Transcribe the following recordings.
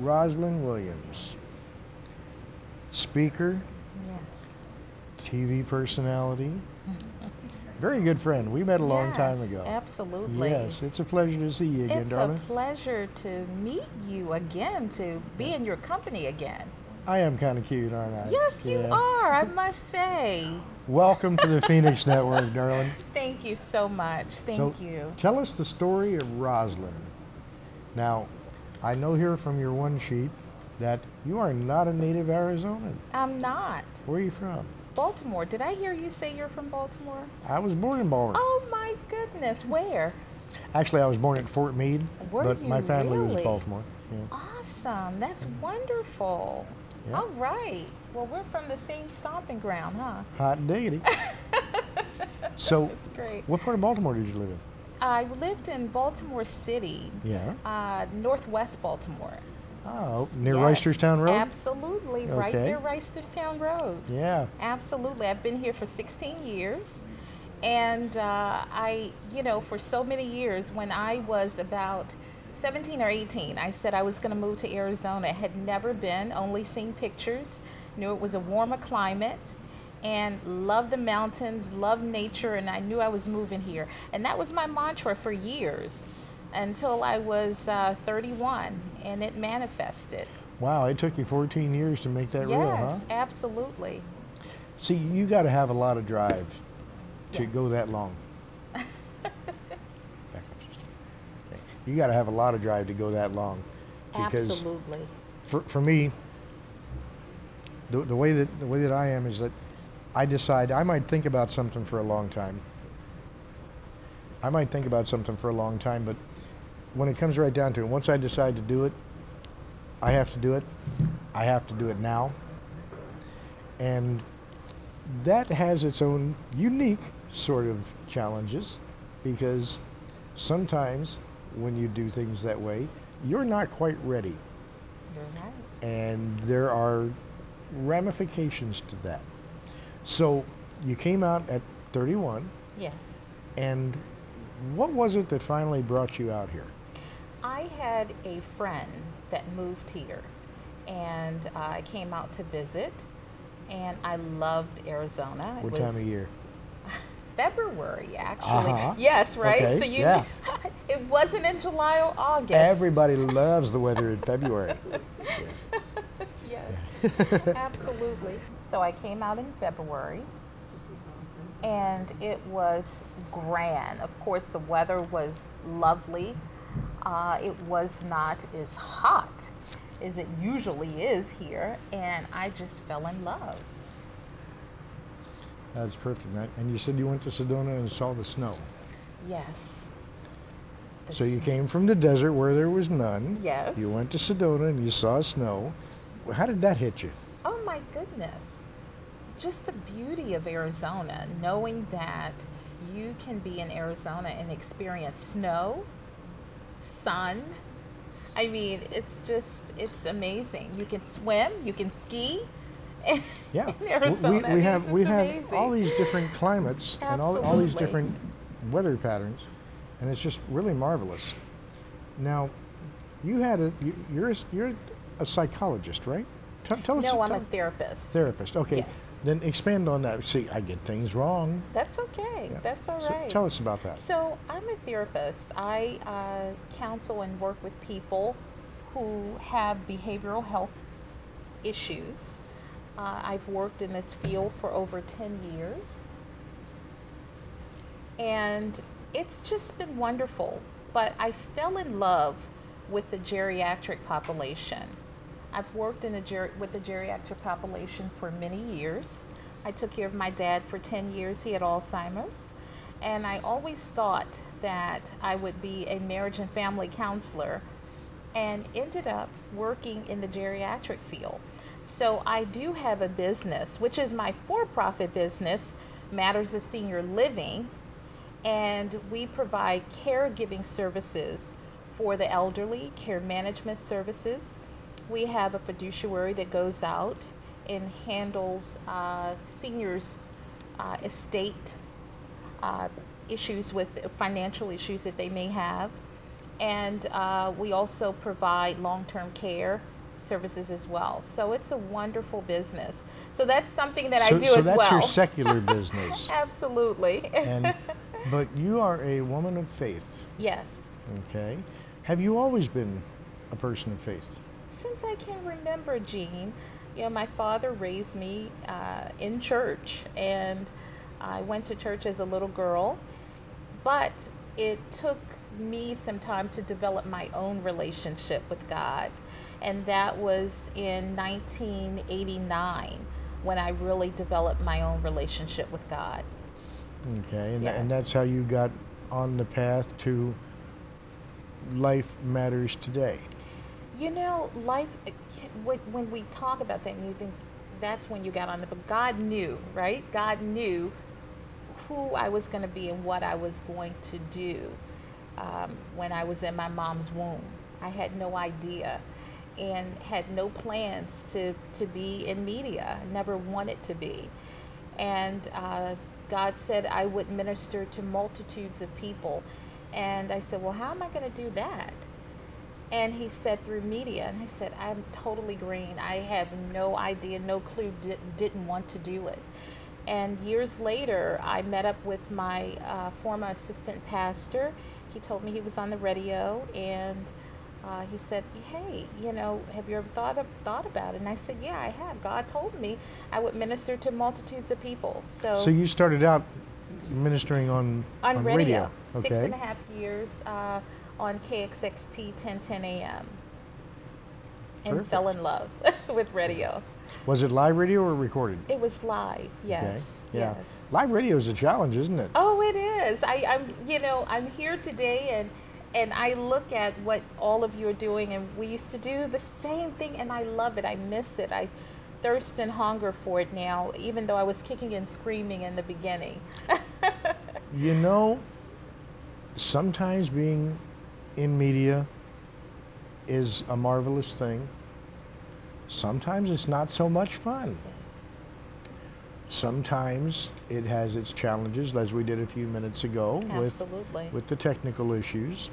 Roslyn Williams, speaker, Yes. TV personality, very good friend. We met a long time ago. Absolutely. Yes, it's a pleasure to see you again, It's darling. a pleasure to meet you again, to be in your company again. I am kind of cute, aren't I? Yes, you are, I must say. Welcome to the Phoenix Network, darling. Thank you so much. Thank you. Tell us the story of Roslyn. Now, I know here from your one sheet that you are not a native Arizonan. I'm not. Where are you from? Baltimore. Did I hear you say you're from Baltimore? I was born in Baltimore. Oh my goodness, where? Actually, I was born at Fort Meade, but my family was really? Baltimore. Yeah. Awesome. That's wonderful. Yeah. All right. Well, we're from the same stomping ground, huh? Hot diggity. So, That's great. what part of Baltimore did you live in? I lived in Baltimore City, Yeah. northwest Baltimore. Oh, near Yes, Reisterstown Road? Absolutely, right Okay. there, Reisterstown Road. Yeah. Absolutely. I've been here for 16 years. And for so many years, when I was about 17 or 18, I said I was going to move to Arizona. I had never been, only seen pictures, knew it was a warmer climate, and loved the mountains, loved nature, and I knew I was moving here. And that was my mantra for years until I was 31, and it manifested. Wow, it took you 14 years to make that real, huh? Yes, absolutely. See, you got to have a lot of drive to Yes. go that long. Back up just a minute. Okay. You got to have a lot of drive to go that long. Because Absolutely. for me, the way that I am is that I decide I might think about something for a long time. But when it comes right down to it, once I decide to do it, I have to do it. I have to do it now. And that has its own unique sort of challenges, because sometimes when you do things that way, you're not quite ready. You're right. And there are ramifications to that. So you came out at 31, Yes. and what was it that finally brought you out here? I had a friend that moved here, and I came out to visit, and I loved Arizona. What time of year? February, actually. Uh-huh. Yes, right? Okay, So you, yeah. It wasn't in July or August. Everybody loves the weather in February. Yes, absolutely. So I came out in February, and it was grand. Of course, the weather was lovely. It was not as hot as it usually is here, and I just fell in love. That's perfect. And you said you went to Sedona and saw the snow. Yes. So you came from the desert where there was none. Yes. You went to Sedona and you saw snow. How did that hit you? Oh my goodness. Just the beauty of Arizona, knowing that you can be in Arizona and experience snow, sun. I mean, it's amazing. You can swim, you can ski. Yeah, in Arizona. we have amazing. all these different climates and all these Absolutely. different weather patterns, and it's just really marvelous. Now, you're a psychologist, right? Tell us. No, I'm a therapist. Therapist. Okay. Yes. Then expand on that. See, I get things wrong. That's okay. Yeah. That's all So right. tell us about that. So I'm a therapist. I counsel and work with people who have behavioral health issues. I've worked in this field for over 10 years. And it's just been wonderful. But I fell in love with the geriatric population. I've worked with the geriatric population for many years. I took care of my dad for 10 years. He had Alzheimer's. And I always thought that I would be a marriage and family counselor, and ended up working in the geriatric field. So I do have a business, which is my for-profit business, Matters of Senior Living, and we provide caregiving services for the elderly, care management services. We have a fiduciary that goes out and handles seniors' estate issues with financial issues that they may have. And we also provide long-term care services as well. So it's a wonderful business. So that's something that I do as well. So that's your secular business. Absolutely. But you are a woman of faith. Yes. Okay. Have you always been a person of faith? Since I can remember, Gene, my father raised me in church, and I went to church as a little girl, but it took me some time to develop my own relationship with God, and that was in 1989 when I really developed my own relationship with God. Okay, and, yes. and that's how you got on the path to life matters today. Life, when we talk about that, and you think that's when you got on but God knew, right? God knew who I was going to be and what I was going to do when I was in my mom's womb. I had no idea and had no plans to be in media. I never wanted to be. And God said I would minister to multitudes of people. And I said, well, how am I going to do that? And he said, through media. And I said, I'm totally green. I have no idea, no clue, didn't want to do it. And years later, I met up with my former assistant pastor. He told me he was on the radio, and he said, hey, have you ever thought about it? And I said, yeah, I have. God told me I would minister to multitudes of people. So you started out ministering on radio. Okay. 6.5 years on KXXT 1010 AM. And Perfect. fell in love with radio. Was it live radio or recorded? It was live, yes. Okay. Yeah. Yes. Live radio is a challenge, isn't it? Oh, it is. I'm here today, and I look at what all of you are doing, and we used to do the same thing, and I love it. I miss it. I thirst and hunger for it now, even though I was kicking and screaming in the beginning. Sometimes being in media is a marvelous thing. Sometimes it's not so much fun. Sometimes it has its challenges, as we did a few minutes ago. Absolutely. with the technical issues.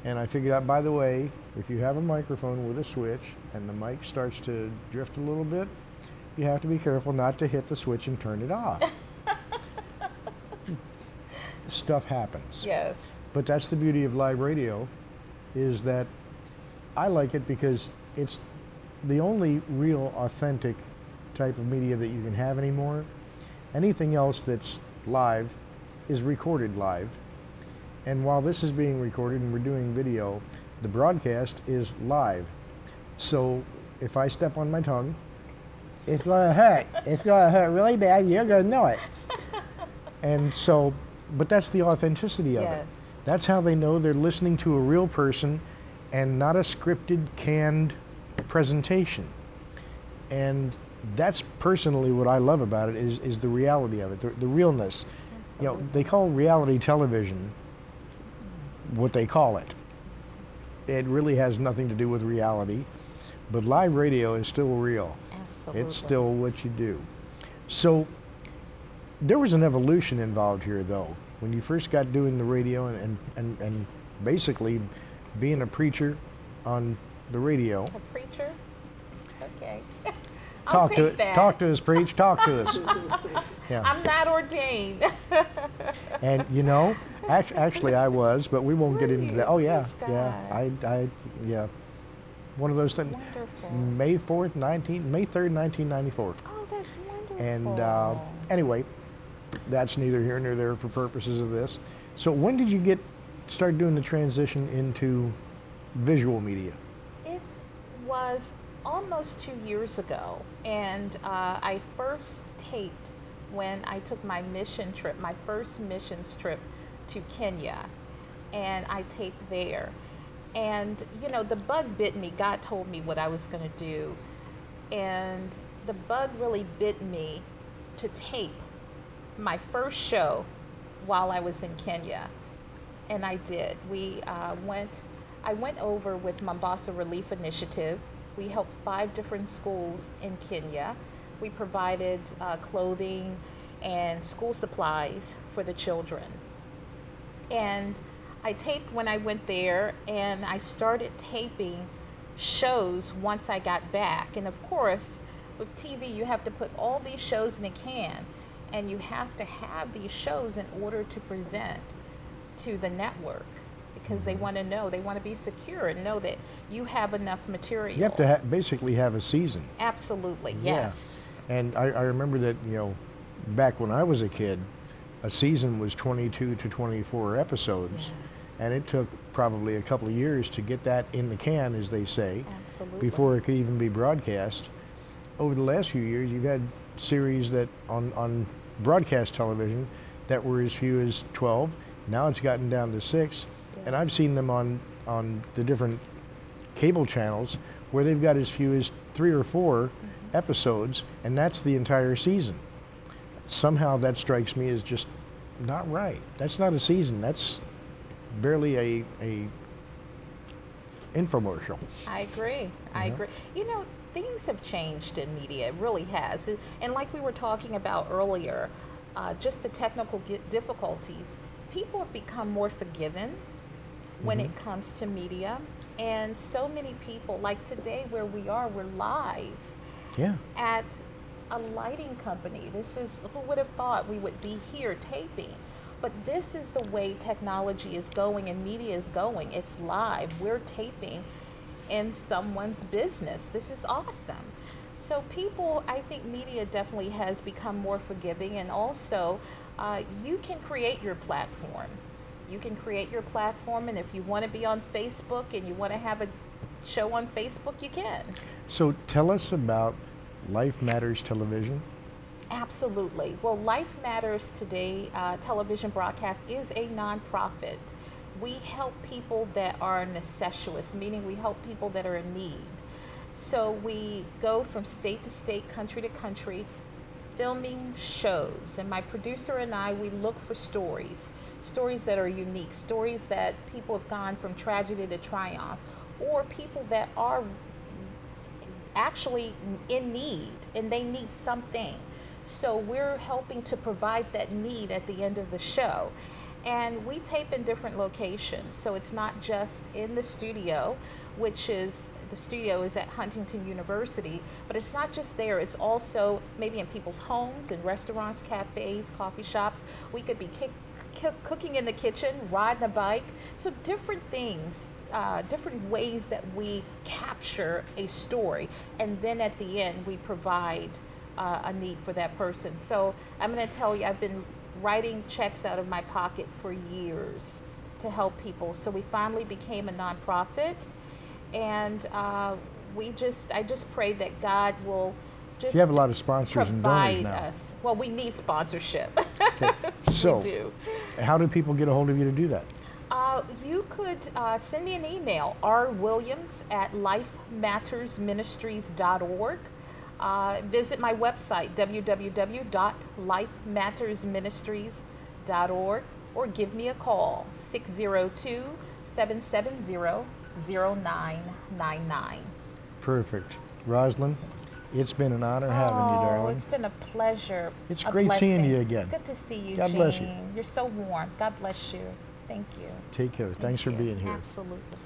And I figured out, by the way, if you have a microphone with a switch and the mic starts to drift a little bit, you have to be careful not to hit the switch and turn it off. Stuff happens. Yes. But that's the beauty of live radio, is that I like it because it's the only real authentic type of media that you can have anymore. Anything else that's live is recorded live. And while this is being recorded and we're doing video, the broadcast is live. So if I step on my tongue, it's going to hurt. It's going to hurt really bad. You're going to know it. And so, but that's the authenticity of it. That's how they know they're listening to a real person and not a scripted, canned presentation. And that's personally what I love about it, is the reality of it, the realness. Absolutely. They call reality television what they call it. It really has nothing to do with reality, but live radio is still real. Absolutely. It's still what you do. So there was an evolution involved here, though, when you first got doing the radio and basically being a preacher on the radio. A preacher? Okay. Talk to us, preach. Talk to us. Yeah. I'm not ordained. And actually I was, but we won't get into that. Oh yeah, yeah. One of those things. Wonderful. May 3rd, 1994. Oh, that's wonderful. And anyway, that's neither here nor there for purposes of this. So when did you start doing the transition into visual media? It was almost 2 years ago, and I first taped when I took my first missions trip to Kenya, and I taped there. And the bug bit me. God told me what I was going to do, and the bug really bit me to tape my first show while I was in Kenya, and I did. I went over with Mombasa Relief Initiative. We helped 5 different schools in Kenya. We provided clothing and school supplies for the children. And I taped when I went there, and I started taping shows once I got back. And of course, with TV, you have to put all these shows in a can, and you have to have these shows in order to present to the network, because they want to know, they want to be secure and know that you have enough material. You have to basically have a season. Absolutely, Yeah. yes. And I remember that, back when I was a kid, a season was 22 to 24 episodes. Yes. And it took probably a couple of years to get that in the can, as they say, Absolutely. before it could even be broadcast. Over the last few years, you've had series that on broadcast television that were as few as 12. Now it's gotten down to 6. Yeah. And I've seen them on the different cable channels where they've got as few as 3 or 4 episodes, and that's the entire season. Somehow that strikes me as just not right. That's not a season. That's barely a infomercial. I agree. I Yeah. agree. Things have changed in media. It really has. And like we were talking about earlier, just the technical difficulties, people have become more forgiving when it comes to media. And so many people, like today where we are, we're live Yeah. at a lighting company. Who would have thought we would be here taping? But this is the way technology is going and media is going. It's live. We're taping in someone's business. This is awesome. So people, I think media definitely has become more forgiving, and also you can create your platform. You can create your platform, and if you want to be on Facebook and you want to have a show on Facebook, you can. So tell us about Life Matters Television. Absolutely. Well, Life Matters Today television broadcast is a nonprofit. We help people that are necessitous, meaning we help people that are in need. So we go from state to state, country to country, filming shows. And my producer and I, we look for stories that are unique, stories that people have gone from tragedy to triumph, or people that are actually in need and they need something. So we're helping to provide that need at the end of the show. And we tape in different locations. So it's not just in the studio, the studio is at Huntington University, but it's not just there. It's also maybe in people's homes, in restaurants, cafes, coffee shops. We could be cooking in the kitchen, riding a bike. So different things, different ways that we capture a story. And then at the end, we provide a need for that person. So I'm going to tell you, I've been writing checks out of my pocket for years to help people. So we finally became a nonprofit, and I just pray that God will just You have a lot of sponsors and donors provide now. us. Well, we need sponsorship. Okay. So, we do. how do people get a hold of you to do that? You could send me an email, rwilliams@lifemattersministries.org. Visit my website, www.lifemattersministries.org, or give me a call, 602-770-0999. Perfect. Roslyn, it's been an honor having you, darling. It's been a pleasure. It's a great seeing blessing. you again. Good to see you, God Jane. bless you. You're so warm. God bless you. Thank you. Take care. Thanks for you. being here. Absolutely.